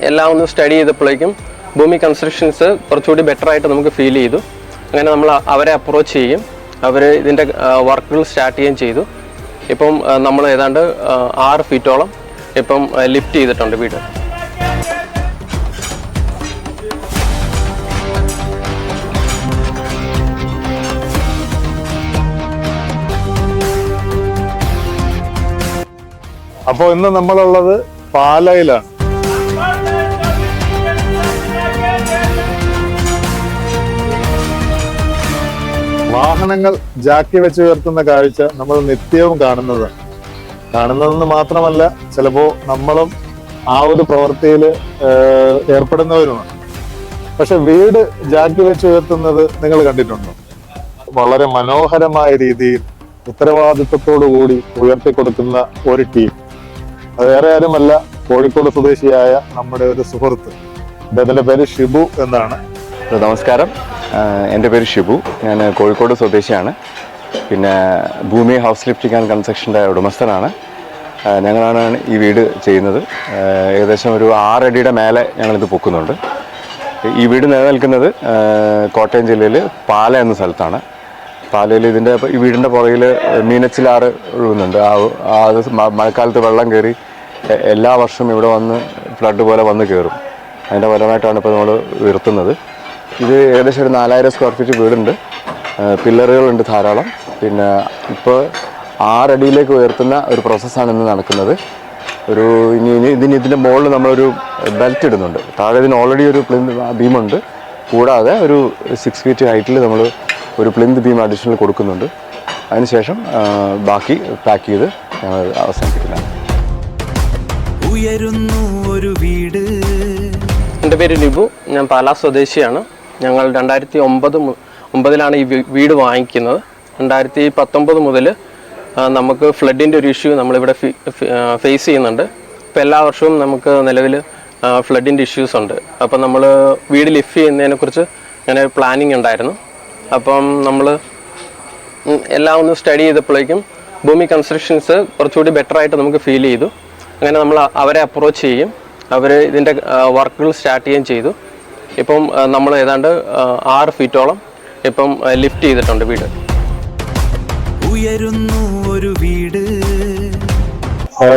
എല്ലാം ഒന്ന് സ്റ്റഡി ചെയ്തപ്പോഴേക്കും ഭൂമി കൺസ്ട്രക്ഷൻസ് കുറച്ചുകൂടി ബെറ്റർ ആയിട്ട് നമുക്ക് ഫീൽ ചെയ്തു. അങ്ങനെ നമ്മൾ അവരെ അപ്രോച്ച് ചെയ്യും, അവർ ഇതിൻ്റെ വർക്കുകൾ സ്റ്റാർട്ട് ചെയ്യുകയും ചെയ്തു. ഇപ്പം നമ്മൾ ഏതാണ്ട് 6 ഫീറ്റോളം ഇപ്പം ലിഫ്റ്റ് ചെയ്തിട്ടുണ്ട് വീട്. അപ്പോൾ ഇന്ന് നമ്മളുള്ളത് പാലയിലാണ്. വാഹനങ്ങൾ ജാക്കി വെച്ച് ഉയർത്തുന്ന കാഴ്ച നമ്മൾ നിത്യവും കാണുന്നതെന്ന് മാത്രമല്ല, ചിലപ്പോൾ നമ്മളും ആ ഒരു പ്രവൃത്തിയിൽ ഏർപ്പെടുന്നവരുമാണ്. പക്ഷെ വീട് ജാക്കി വെച്ച് ഉയർത്തുന്നത് നിങ്ങൾ കണ്ടിട്ടുണ്ടോ? വളരെ മനോഹരമായ രീതിയിൽ ഉത്തരവാദിത്വത്തോടു കൂടി ഉയർത്തിക്കൊടുക്കുന്ന ഒരു ടീം. അത് വേറെ ആരുമല്ല, കോഴിക്കോട് സ്വദേശിയായ നമ്മുടെ ഒരു സുഹൃത്ത്. അദ്ദേഹത്തിന്റെ പേര് ഷിബു എന്നാണ്. നമസ്കാരം, എൻ്റെ പേര് ഷിബു. ഞാൻ കോഴിക്കോട് സ്വദേശിയാണ്. പിന്നെ ഭൂമി ഹൗസ് ലിഫ്റ്റിംഗ് ആൻഡ് കൺസ്ട്രക്ഷൻ്റെ ഉടമസ്ഥനാണ്. ഞങ്ങളാണ് ഈ വീട് ചെയ്യുന്നത്. ഏകദേശം ഒരു 6 അടിയുടെ മേലെ ഞങ്ങളിത് പൊക്കുന്നുണ്ട്. ഈ വീട് നിലനിൽക്കുന്നത് കോട്ടയം ജില്ലയിൽ പാല എന്ന സ്ഥലത്താണ്. പാലയിൽ ഈ വീടിൻ്റെ പുറകിൽ മീനച്ചിലാറ് ഒഴുകുന്നുണ്ട്. അത് മഴക്കാലത്ത് വെള്ളം കയറി എല്ലാ വർഷവും ഇവിടെ വന്ന് ഫ്ലഡ് പോലെ വന്ന് കയറും. അതിൻ്റെ ഫലമായിട്ടാണ് ഇപ്പോൾ നമ്മൾ ഉയർത്തുന്നത്. ഇത് ഏകദേശം ഒരു 4000 സ്ക്വയർ ഫീറ്റ് വീടുണ്ട്. പില്ലറുകളുണ്ട് ധാരാളം. പിന്നെ ഇപ്പോൾ 6 അടിയിലേക്ക് ഉയർത്തുന്ന ഒരു പ്രോസസ്സാണ് ഇന്ന് നടക്കുന്നത്. ഇതിൻ്റെ മുകളിൽ നമ്മളൊരു ബെൽറ്റ് ഇടുന്നുണ്ട്. താഴെ ഇതിന് ഓൾറെഡി ഒരു ബീമുണ്ട്. കൂടാതെ ഒരു 6 ഫീറ്റ് ഹൈറ്റിൽ നമ്മൾ ഒരു പ്ലിന്ത് ബീം അഡീഷണൽ കൊടുക്കുന്നുണ്ട്. അതിനുശേഷം ബാക്കി പാക്ക് ചെയ്ത് ഞങ്ങൾ അവസാനിപ്പിക്കുന്നതാണ്. എൻ്റെ പേര് ലിബു. ഞാൻ പാലാ സ്വദേശിയാണ്. ഞങ്ങൾ 2009 ഈ വീട് വാങ്ങിക്കുന്നത്. 2019 മുതൽ നമുക്ക് ഫ്ലഡിൻ്റെ ഒരു ഇഷ്യൂ നമ്മളിവിടെ ഫേസ് ചെയ്യുന്നുണ്ട്. ഇപ്പോൾ എല്ലാ വർഷവും നമുക്ക് നിലവിൽ ഫ്ലഡിൻ്റെ ഇഷ്യൂസ് ഉണ്ട്. അപ്പം നമ്മൾ വീട് ലിഫ്റ്റ് ചെയ്യുന്നതിനെക്കുറിച്ച് അങ്ങനെ പ്ലാനിങ് ഉണ്ടായിരുന്നു. അപ്പം നമ്മൾ എല്ലാം ഒന്ന് സ്റ്റഡി ചെയ്തപ്പോഴേക്കും ഭൂമി കൺസ്ട്രക്ഷൻസ് കുറച്ചുകൂടി ബെറ്റർ ആയിട്ട് നമുക്ക് ഫീൽ ചെയ്തു. അങ്ങനെ നമ്മൾ അവരെ അപ്രോച്ച് ചെയ്യും, അവർ ഇതിൻ്റെ വർക്കുകൾ സ്റ്റാർട്ട് ചെയ്യുകയും ചെയ്തു. ഇപ്പം നമ്മൾ ഏതാണ്ട് 6 ഫീറ്റോളം ഇപ്പം ലിഫ്റ്റ് ചെയ്തിട്ടുണ്ട് വീട്.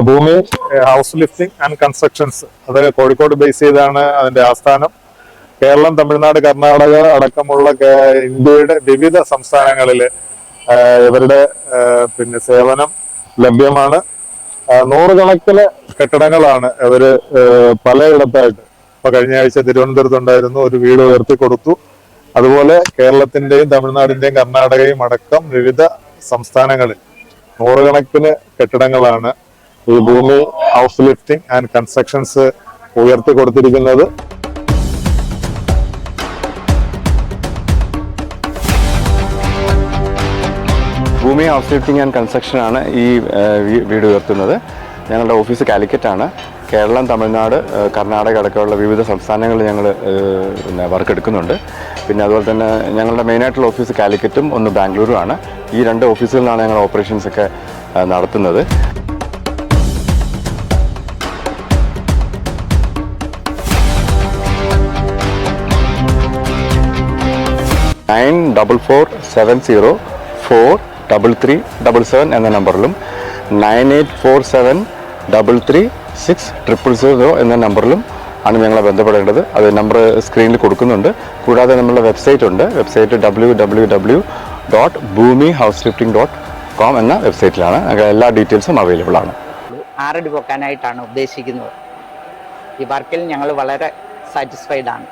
ഭൂമി ഹൗസ് ലിഫ്റ്റിംഗ് ആൻഡ് കൺസ്ട്രക്ഷൻസ്, അത് കോഴിക്കോട് ബേസ് ചെയ്താണ് അതിന്റെ ആസ്ഥാനം. കേരളം, തമിഴ്നാട്, കർണാടക അടക്കമുള്ള ഇന്ത്യയുടെ വിവിധ സംസ്ഥാനങ്ങളിൽ ഇവരുടെ സേവനം ലഭ്യമാണ്. 100 കണക്കിന് കെട്ടിടങ്ങളാണ് ഇവര് പലയിടത്തായിട്ട്. ഇപ്പൊ കഴിഞ്ഞ ആഴ്ച തിരുവനന്തപുരത്തുണ്ടായിരുന്നു, ഒരു വീട് ഉയർത്തി കൊടുത്തു. അതുപോലെ കേരളത്തിന്റെയും തമിഴ്നാടിന്റെയും കർണാടകയും അടക്കം വിവിധ സംസ്ഥാനങ്ങളിൽ 100 കണക്കിന് കെട്ടിടങ്ങളാണ് ഈ ഭൂമി ഹൗസ് ലിഫ്റ്റിംഗ് ആൻഡ് കൺസ്ട്രക്ഷൻസ് ഉയർത്തി കൊടുത്തിരിക്കുന്നത്. ഭൂമി ഹൗസ് ലിഫ്റ്റിംഗ് ആൻഡ് കൺസ്ട്രക്ഷനാണ് ഈ വീട് ഉയർത്തുന്നത്. ഞങ്ങളുടെ ഓഫീസ് കാലിക്കറ്റാണ്. കേരളം, തമിഴ്നാട്, കർണാടക അടക്കമുള്ള വിവിധ സംസ്ഥാനങ്ങളിൽ ഞങ്ങൾ വർക്ക് എടുക്കുന്നുണ്ട്. പിന്നെ അതുപോലെ തന്നെ ഞങ്ങളുടെ മെയിനായിട്ടുള്ള ഓഫീസ് കാലിക്കറ്റും ഒന്ന് ബാംഗ്ലൂരുമാണ്. ഈ 2 ഓഫീസുകളിലാണ് ഞങ്ങൾ ഓപ്പറേഷൻസൊക്കെ നടത്തുന്നത്. $9447043377 എന്ന നമ്പറിലും 9847336000 എന്ന നമ്പറിലും ആണ് ഞങ്ങളെ ബന്ധപ്പെടേണ്ടത്. അത് നമ്പർ സ്ക്രീനിൽ കൊടുക്കുന്നുണ്ട്. കൂടാതെ നമ്മളുടെ വെബ്സൈറ്റ് ഉണ്ട്. വെബ്സൈറ്റ് www.bhumihouseliftting.com എന്ന വെബ്സൈറ്റിലാണ്. എല്ലാ ഡീറ്റെയിൽസും അവൈലബിൾ ആണ്. 6 അടി പൊക്കാനായിട്ടാണ് ഉദ്ദേശിക്കുന്നത്. ഈ വർക്കിൽ ഞങ്ങൾ വളരെ സാറ്റിസ്ഫൈഡ് ആണ്.